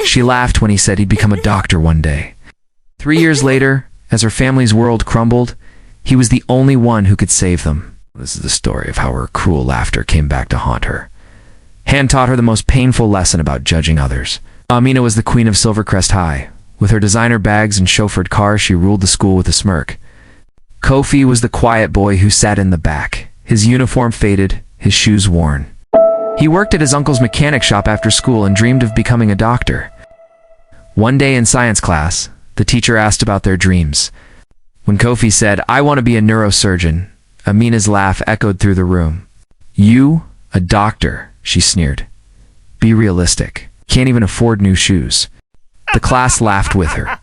She laughed when he said he'd become a doctor one day. 3 years later, as her family's world crumbled, he was the only one who could save them. This is the story of how her cruel laughter came back to haunt her. Han taught her the most painful lesson about judging others. Amina was the queen of Silvercrest High. With her designer bags and chauffeured car, she ruled the school with a smirk. Kofi was the quiet boy who sat in the back, his uniform faded, his shoes worn. He worked at his uncle's mechanic shop after school and dreamed of becoming a doctor. One day in science class, the teacher asked about their dreams. When Kofi said, "I want to be a neurosurgeon," Amina's laugh echoed through the room. "You? A doctor?" she sneered. "Be realistic. Can't even afford new shoes." The class laughed with her.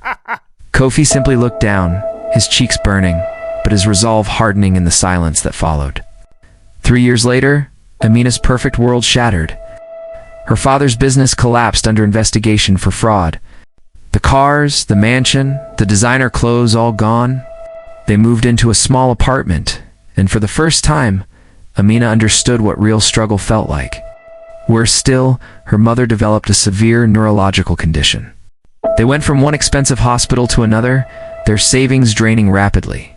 Kofi simply looked down, his cheeks burning, but his resolve hardening in the silence that followed. 3 years later, Amina's perfect world shattered. Her father's business collapsed under investigation for fraud. The cars, the mansion, the designer clothes all gone. They moved into a small apartment, and for the first time, Amina understood what real struggle felt like. Worse still, her mother developed a severe neurological condition. They went from one expensive hospital to another, their savings draining rapidly.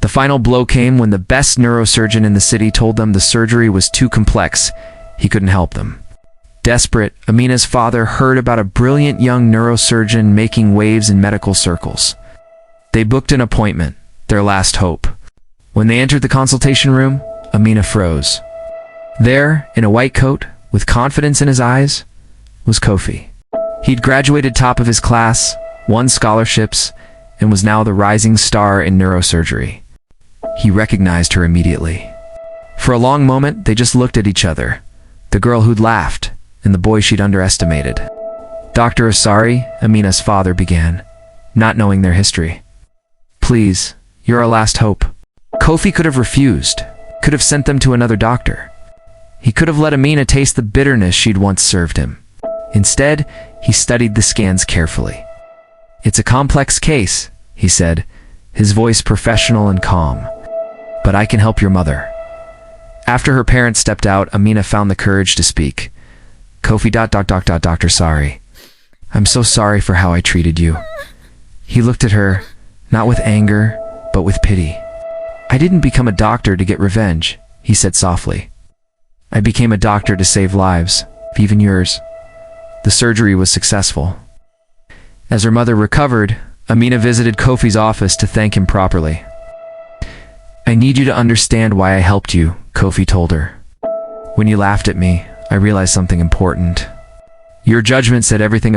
The final blow came when the best neurosurgeon in the city told them the surgery was too complex. He couldn't help them. Desperate, Amina's father heard about a brilliant young neurosurgeon making waves in medical circles. They booked an appointment, their last hope. When they entered the consultation room, Amina froze. There, in a white coat, with confidence in his eyes, was Kofi. He'd graduated top of his class, won scholarships, and was now the rising star in neurosurgery. He recognized her immediately. For a long moment, they just looked at each other, the girl who'd laughed, and the boy she'd underestimated. "Dr. Asari," Amina's father began, not knowing their history. "Please, you're our last hope." Kofi could have refused, could have sent them to another doctor. He could have let Amina taste the bitterness she'd once served him. Instead, he studied the scans carefully. "It's a complex case," he said, his voice professional and calm. "But I can help your mother." After her parents stepped out, Amina found the courage to speak. "Kofi... Dr. Sari. I'm so sorry for how I treated you." He looked at her, not with anger, but with pity. "I didn't become a doctor to get revenge," he said softly. "I became a doctor to save lives, even yours." The surgery was successful. As her mother recovered, Amina visited Kofi's office to thank him properly. "I need you to understand why I helped you," Kofi told her. "When you laughed at me, I realized something important. Your judgment said everything